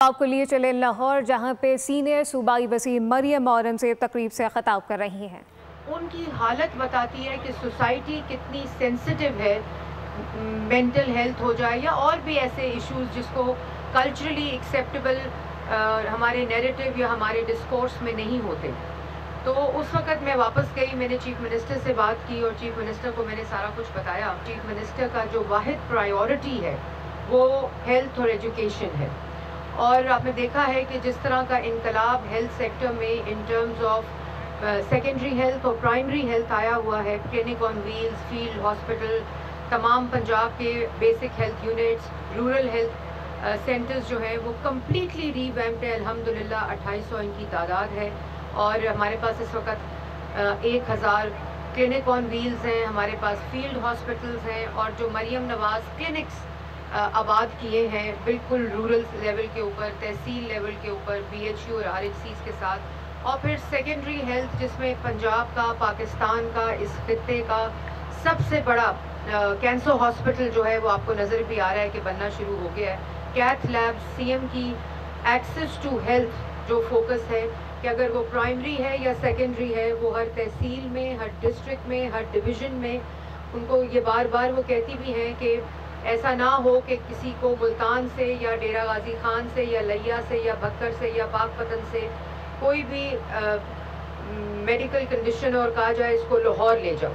आपको लिए चले लाहौर, जहां पे सीनियर सूबाई वज़ीर मरियम औरंगज़ेब तकरीब से खिताब कर रही हैं। उनकी हालत बताती है कि सोसाइटी कितनी सेंसिटिव है, मेंटल हेल्थ हो जाए या और भी ऐसे इश्यूज जिसको कल्चरली एक्सेप्टेबल हमारे नैरेटिव या हमारे डिस्कोर्स में नहीं होते। तो उस वक़्त मैं वापस गई, मैंने चीफ मिनिस्टर से बात की और चीफ मिनिस्टर को मैंने सारा कुछ बताया। चीफ मिनिस्टर का जो वाहिद प्रायोरिटी है वो हेल्थ और एजुकेशन है, और आपने देखा है कि जिस तरह का इनकलाब हेल्थ सेक्टर में in terms of secondary health और प्राइमरी हेल्थ आया हुआ है, clinic on wheels, field hospital, तमाम पंजाब के basic health units, rural health centres जो हैं वो कम्प्लीटली रीवैम्प्ड है। अल्हम्दुलिल्लाह 2800 इनकी तादाद है, और हमारे पास इस वक्त 1000 क्लिनिक ऑन व्हील्स हैं, हमारे पास फील्ड हॉस्पिटल्स हैं, और जो मरियम नवाज़ क्लिनिक्स आबाद किए हैं बिल्कुल रूरल लेवल के ऊपर, तहसील लेवल के ऊपर, BHU और RHCs के साथ, और फिर सेकेंडरी हेल्थ जिसमें पंजाब का, पाकिस्तान का, इस खित्ते का सबसे बड़ा कैंसर हॉस्पिटल जो है वो आपको नज़र भी आ रहा है कि बनना शुरू हो गया है। कैथ लैब, CM की एक्सेस टू हेल्थ जो फोकस है कि अगर वो प्राइमरी है या सेकेंडरी है, वो हर तहसील में, हर डिस्ट्रिक्ट में, हर डिवीज़न में, उनको ये बार बार वो कहती भी हैं कि ऐसा ना हो कि किसी को मुल्तान से या डेरा गाजी खान से या लिया से या बक्कर से या पाकपतन से कोई भी मेडिकल कंडीशन और कहा जाए इसको लाहौर ले जाओ।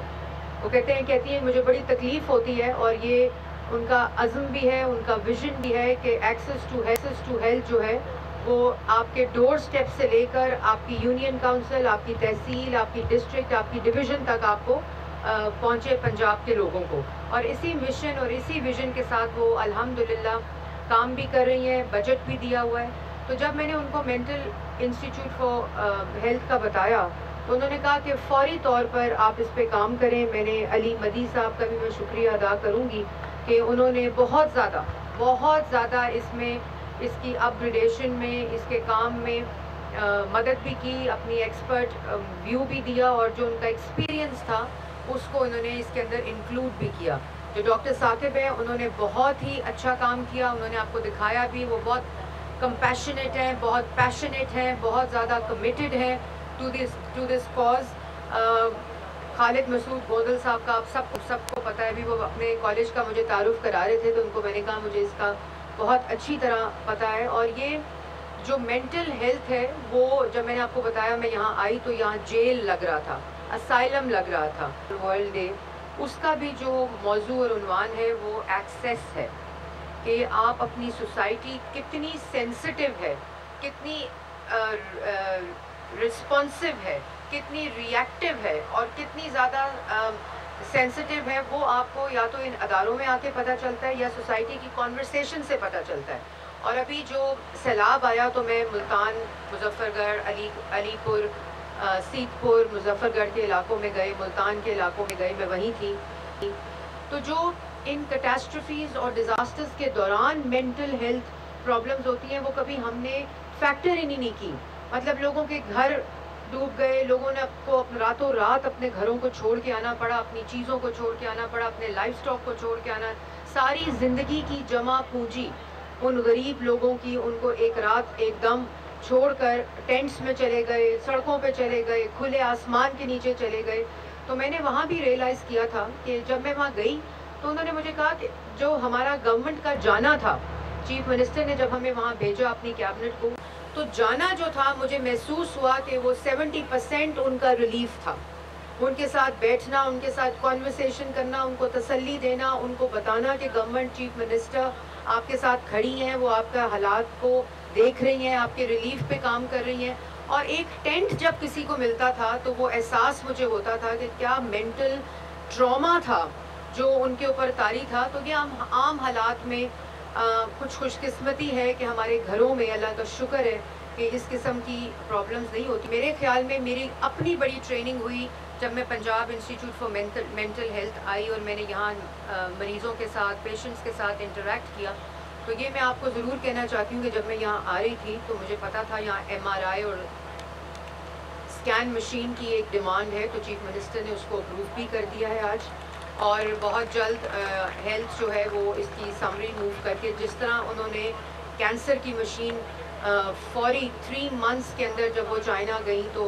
वो कहती हैं मुझे बड़ी तकलीफ़ होती है, और ये उनका अज़्म भी है, उनका विजन भी है कि एक्सेस टू हेल्थ जो है वो आपके डोर स्टेप से लेकर आपकी यूनियन काउंसिल, आपकी तहसील, आपकी डिस्ट्रिक्ट, आपकी डिवीज़न तक आपको पहुँचे पंजाब के लोगों को। और इसी मिशन और इसी विजन के साथ वो अल्हम्दुलिल्लाह काम भी कर रही हैं, बजट भी दिया हुआ है। तो जब मैंने उनको मेंटल इंस्टीट्यूट फॉर हेल्थ का बताया तो उन्होंने कहा कि फ़ौरी तौर पर आप इस पे काम करें। मैंने अली मदी साहब का भी मैं शुक्रिया अदा करूँगी कि उन्होंने बहुत ज़्यादा इसमें, इसकी अपग्रेडेशन में, इसके काम में मदद भी की, अपनी एक्सपर्ट व्यू भी दिया, और जो उनका एक्सपीरियंस था उसको उन्होंने इसके अंदर इंक्लूड भी किया। जो डॉक्टर साकिब हैं उन्होंने बहुत ही अच्छा काम किया, उन्होंने आपको दिखाया भी, वो बहुत कंपैशनेट हैं, बहुत पैशनेट हैं, बहुत ज़्यादा कमिटेड हैं to this cause. Khalid Masood Godal sahab का आप सबको पता है, भी वो अपने कॉलेज का मुझे तारुफ करा रहे थे, तो उनको मैंने कहा मुझे इसका बहुत अच्छी तरह पता है। और ये जो मेंटल हेल्थ है वो, जब मैंने आपको बताया मैं यहाँ आई तो यहाँ जेल लग रहा था, असाइलम लग रहा था। वर्ल्ड डे उसका भी जो मौजू और उन्वान है वो एक्सेस है, कि आप अपनी सोसाइटी कितनी सेंसिटिव है, कितनी रिस्पॉन्सिव है, कितनी रिएक्टिव है, और कितनी ज़्यादा सेंसिटिव है, वो आपको या तो इन अदारों में आके पता चलता है या सोसाइटी की कॉन्वर्सेशन से पता चलता है। और अभी जो सैलाब आया तो मैं मुल्तान, मुजफ्फरगढ़, अलीपुर, सीतपुर, मुजफ्फरगढ़ के इलाकों में गए, मुल्तान के इलाकों में गए, मैं वहीं थी। तो जो इन कैटास्ट्रफीज़ और डिज़ास्टर्स के दौरान मेंटल हेल्थ प्रॉब्लम्स होती हैं वो कभी हमने फैक्टर ही नहीं की। मतलब लोगों के घर डूब गए, लोगों ने आपको रातों रात अपने घरों को छोड़ के आना पड़ा, अपनी चीज़ों को छोड़ के आना पड़ा, अपने लाइफ स्टॉक को छोड़ के आना, सारी ज़िंदगी की जमा पूंजी उन गरीब लोगों की, उनको एक रात एकदम छोड़कर टेंट्स में चले गए, सड़कों पे चले गए, खुले आसमान के नीचे चले गए। तो मैंने वहाँ भी रियलाइज़ किया था कि जब मैं वहाँ गई तो उन्होंने मुझे कहा कि जो हमारा गवर्नमेंट का जाना था, चीफ मिनिस्टर ने जब हमें वहाँ भेजा अपनी कैबिनेट को, तो जाना जो था मुझे महसूस हुआ कि वो 70% उनका रिलीफ था। उनके साथ बैठना, उनके साथ कॉन्वर्सेशन करना, उनको तसल्ली देना, उनको बताना कि गवर्नमेंट, चीफ मिनिस्टर आपके साथ खड़ी हैं, वो आपका हालात को देख रही हैं, आपके रिलीफ पे काम कर रही हैं। और एक टेंट जब किसी को मिलता था तो वो एहसास मुझे होता था कि क्या मेंटल ट्रॉमा था जो उनके ऊपर तारी था। तो ये आम हालात में कुछ खुशकिस्मती है कि हमारे घरों में, अल्लाह का शुक्र है कि इस किस्म की प्रॉब्लम्स नहीं होती। मेरे ख्याल में मेरी अपनी बड़ी ट्रेनिंग हुई जब मैं Punjab institute for mental health I और मैंने यहाँ मरीज़ों के साथ, पेशेंट्स के साथ इंटरेक्ट किया। तो ये मैं आपको ज़रूर कहना चाहती हूँ कि जब मैं यहाँ आ रही थी तो मुझे पता था यहाँ MRI और स्कैन मशीन की एक डिमांड है, तो चीफ मिनिस्टर ने उसको अप्रूव भी कर दिया है आज, और बहुत जल्द हेल्थ जो है वो इसकी समरी मूव करके, जिस तरह उन्होंने कैंसर की मशीन फौरी 3 months के अंदर जब वो चाइना गई तो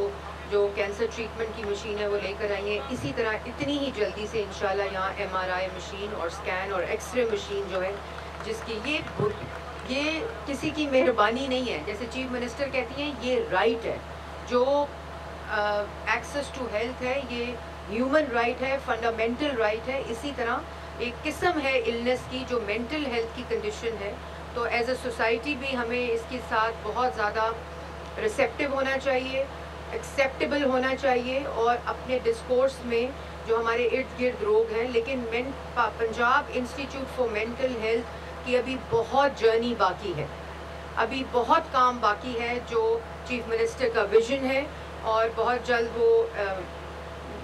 जो कैंसर ट्रीटमेंट की मशीन है वो लेकर आई हैं। इसी तरह इतनी ही जल्दी से इंशाल्लाह यहाँ MRI मशीन और स्कैन और एक्सरे मशीन जो है, जिसकी ये किसी की मेहरबानी नहीं है, जैसे चीफ मिनिस्टर कहती हैं ये राइट है, जो एक्सेस टू हेल्थ है ये ह्यूमन राइट है, फंडामेंटल राइट है। इसी तरह एक किस्म है इलनेस की जो मेंटल हेल्थ की कंडीशन है, तो एज अ सोसाइटी भी हमें इसके साथ बहुत ज़्यादा रिसेप्टिव होना चाहिए, एक्सेप्टेबल होना चाहिए और अपने डिस्कोर्स में जो हमारे इर्द गिर्द रोग हैं। लेकिन Punjab institute for mental health की अभी बहुत जर्नी बाकी है, अभी बहुत काम बाकी है, जो चीफ मिनिस्टर का विजन है और बहुत जल्द वो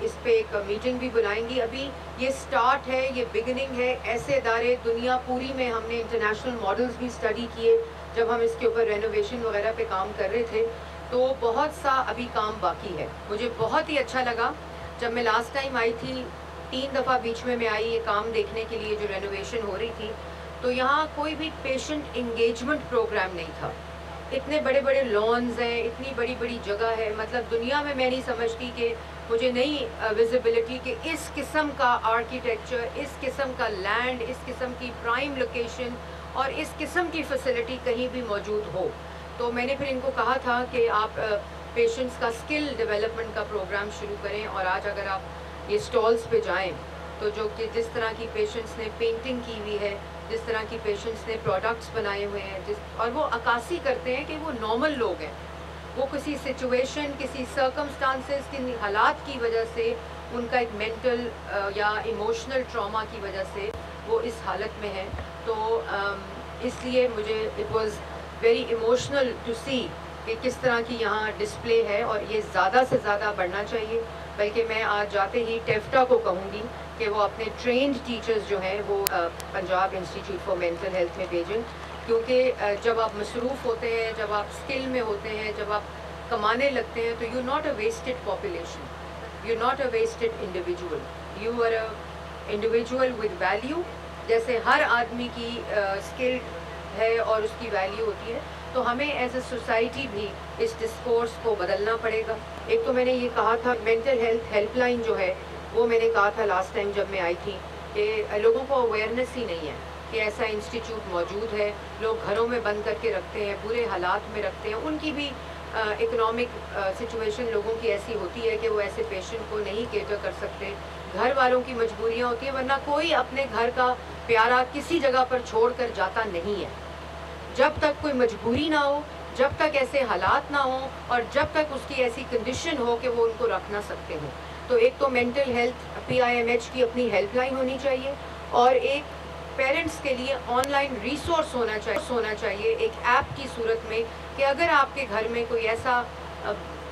इस पे एक मीटिंग भी बुलाएंगी। अभी ये स्टार्ट है, ये बिगिनिंग है। ऐसे इदारे दुनिया पूरी में हमने इंटरनेशनल मॉडल्स भी स्टडी किए जब हम इसके ऊपर रेनोवेशन वगैरह पे काम कर रहे थे, तो बहुत सा अभी काम बाकी है। मुझे बहुत ही अच्छा लगा जब मैं लास्ट टाइम आई थी, 3 दफ़ा बीच में मैं आई ये काम देखने के लिए जो रेनोवेशन हो रही थी, तो यहाँ कोई भी पेशेंट इंगेजमेंट प्रोग्राम नहीं था। इतने बड़े बड़े लॉन्स हैं, इतनी बड़ी बड़ी जगह है, मतलब दुनिया में मैं नहीं समझती कि मुझे नहीं विजिबिलिटी कि इस किस्म का आर्किटेक्चर, इस किस्म का लैंड, इस किस्म की प्राइम लोकेशन और इस किस्म की फैसिलिटी कहीं भी मौजूद हो। तो मैंने फिर इनको कहा था कि आप पेशेंट्स का स्किल डेवलपमेंट का प्रोग्राम शुरू करें। और आज अगर आप ये स्टॉल्स पे जाएं तो जो कि जिस तरह की पेशेंट्स ने पेंटिंग की हुई है, जिस तरह की पेशेंट्स ने प्रोडक्ट्स बनाए हुए हैं, और वो अक्कासी करते हैं कि वो नॉर्मल लोग हैं, वो किसी सिचुएशन, किसी सर्कमस्टांसेस, किसी हालात की वजह से, उनका एक मेंटल या इमोशनल ट्रॉमा की वजह से वो इस हालत में है। तो इसलिए मुझे it was very emotional to see कि किस तरह की यहाँ डिस्प्ले है, और ये ज़्यादा से ज़्यादा बढ़ना चाहिए। बल्कि मैं आज जाते ही टेफ्टा को कहूँगी कि वो अपने ट्रेंड टीचर्स जो हैं वो Punjab institute for mental health में भेजें, क्योंकि जब आप मसरूफ़ होते हैं, जब आप स्किल में होते हैं, जब आप कमाने लगते हैं, तो you not a wasted population, you not a wasted individual, you are a individual with value. जैसे हर आदमी की स्किल है और उसकी वैल्यू होती है, तो हमें एज ए सोसाइटी भी इस डिस्कोर्स को बदलना पड़ेगा। एक तो मैंने ये कहा था मेंटल हेल्थ हेल्पलाइन जो है, वो मैंने कहा था लास्ट टाइम जब मैं आई थी कि लोगों को अवेयरनेस ही नहीं है कि ऐसा इंस्टीट्यूट मौजूद है। लोग घरों में बंद करके रखते हैं, बुरे हालात में रखते हैं, उनकी भी इकोनॉमिक सिचुएशन लोगों की ऐसी होती है कि वो ऐसे पेशेंट को नहीं केटर कर सकते, घर वालों की मजबूरियाँ होती हैं, वरना कोई अपने घर का प्यारा किसी जगह पर छोड़ कर जाता नहीं है। जब तक कोई मजबूरी ना हो, जब तक ऐसे हालात ना हो, और जब तक उसकी ऐसी कंडीशन हो कि वो उनको रख ना सकते हो। तो एक तो मेंटल हेल्थ PIMH की अपनी हेल्पलाइन होनी चाहिए, और एक पेरेंट्स के लिए ऑनलाइन रिसोर्स होना चाहिए एक ऐप की सूरत में, कि अगर आपके घर में कोई ऐसा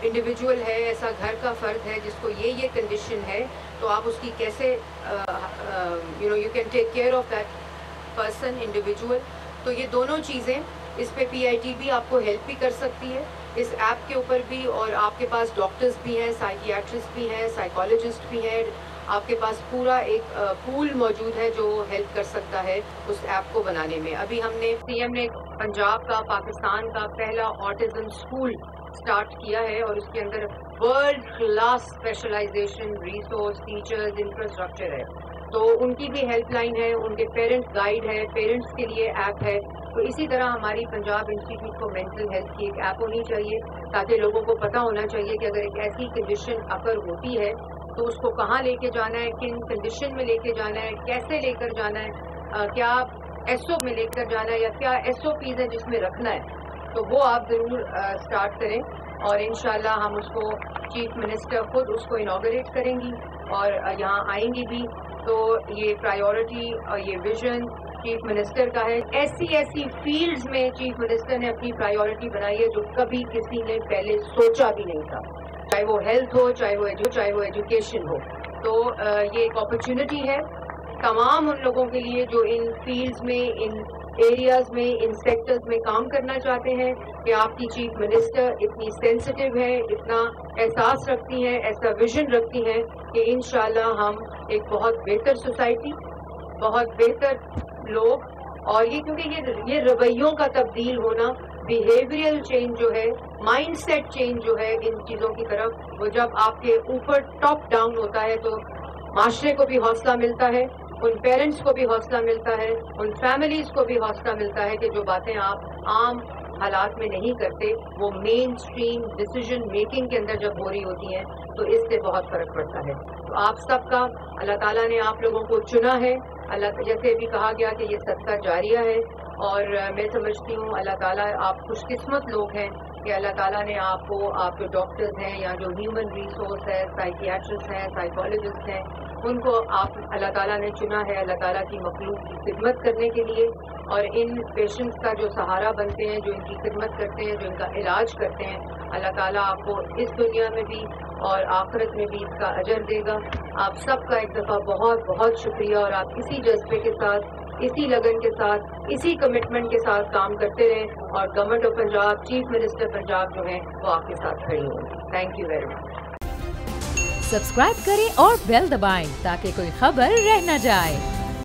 इंडिविजुअल है, ऐसा घर का फ़र्द है जिसको ये कंडीशन है, तो आप उसकी कैसे you can take care of that person, individual. तो ये दोनों चीज़ें, इस पे PITB आपको हेल्प भी कर सकती है इस ऐप के ऊपर भी, और आपके पास डॉक्टर्स भी हैं, साइकियाट्रिस्ट भी हैं, साइकोलॉजिस्ट भी हैं, आपके पास पूरा एक पूल मौजूद है जो हेल्प कर सकता है उस ऐप को बनाने में। अभी हमने CM ने पंजाब का, पाकिस्तान का पहला ऑटिज्म स्कूल स्टार्ट किया है, और उसके अंदर world class specialization, resource, teachers, infrastructure है। तो उनकी भी हेल्पलाइन है, उनके पेरेंट्स गाइड है, पेरेंट्स के लिए ऐप है। तो इसी तरह हमारी Punjab institute for mental health की एक ऐप होनी चाहिए, ताकि लोगों को पता होना चाहिए कि अगर एक ऐसी कंडीशन अगर होती है तो उसको कहाँ लेके जाना है, किन कंडीशन में लेके जाना है, कैसे लेकर जाना है, क्या SO में लेकर जाना है, या क्या SOPs है जिसमें रखना है। तो वो आप ज़रूर स्टार्ट करें, और इंशाल्लाह हम उसको चीफ मिनिस्टर खुद उसको इनॉग्रेट करेंगी और यहाँ आएंगी भी। तो ये प्रायोरिटी और ये विजन चीफ मिनिस्टर का है। ऐसी फील्ड्स में चीफ मिनिस्टर ने अपनी प्रायोरिटी बनाई है जो कभी किसी ने पहले सोचा भी नहीं था, चाहे वो हेल्थ हो, चाहे वो एजुकेशन हो। तो ये एक अपॉर्चुनिटी है तमाम उन लोगों के लिए जो इन फील्ड्स में, इन एरियाज में, इन सेक्टर्स में काम करना चाहते हैं, कि आपकी चीफ मिनिस्टर इतनी सेंसिटिव है, इतना एहसास रखती हैं, ऐसा विजन रखती हैं कि इंशाल्लाह हम एक बहुत बेहतर सोसाइटी, बहुत बेहतर लोग اور یہ کیونکہ یہ رویوں کا تبدیل ہونا، بیہیویئرل چینج جو ہے، مائنڈ سیٹ چینج جو ہے ان چیزوں کی طرف، وہ جب آپ کے اوپر ٹاپ ڈاؤن ہوتا ہے تو معاشرے کو بھی حوصلہ ملتا ہے، ان پیرنٹس کو بھی حوصلہ ملتا ہے، ان فیملیز کو بھی حوصلہ ملتا ہے کہ جو باتیں آپ عام حالات میں نہیں کرتے وہ مین اسٹریم ڈیسیژن میکنگ کے اندر جب ہو رہی ہوتی ہیں تو اس سے بہت فرق پڑتا ہے. تو آپ سب کا اللہ تعالیٰ نے آپ لوگوں کو چنا ہے، اللہ جیسے بھی کہا گیا کہ یہ صدقہ جاریہ ہے، اور میں سمجھتی ہوں اللہ تعالیٰ آپ خوش قسمت لوگ ہیں کہ اللہ تعالیٰ نے آپ کو، آپ جو ڈاکٹرز ہیں یا جو ہیومن ریسورس ہے، سائیکیاٹرسٹ ہیں، سائیکالوجسٹ ہیں، ان کو آپ اللہ تعالیٰ نے چنا ہے اللہ تعالیٰ کی مخلوق کی خدمت کرنے کے لیے، اور ان پیشنٹس کا جو سہارا بنتے ہیں، جو ان کی خدمت کرتے ہیں، جو ان کا علاج کرتے ہیں، اللہ تعالیٰ آپ کو اس دنیا میں بھی اور آخرت میں بھی اس کا اجر دے گا. آپ سب کا ایک دفعہ بہت بہت شکریہ، اور آپ اسی جذبے کے ساتھ، اسی لگن کے ساتھ، اسی کمٹمنٹ کے ساتھ کام کرتے رہیں، اور government of Punjab, chief minister Punjab جو ہیں وہ آپ کے ساتھ کھڑی ہوں گی. Thank you very much. Subscribe کریں اور بیل دبائیں تاکہ کوئی خبر رہ نہ جائے.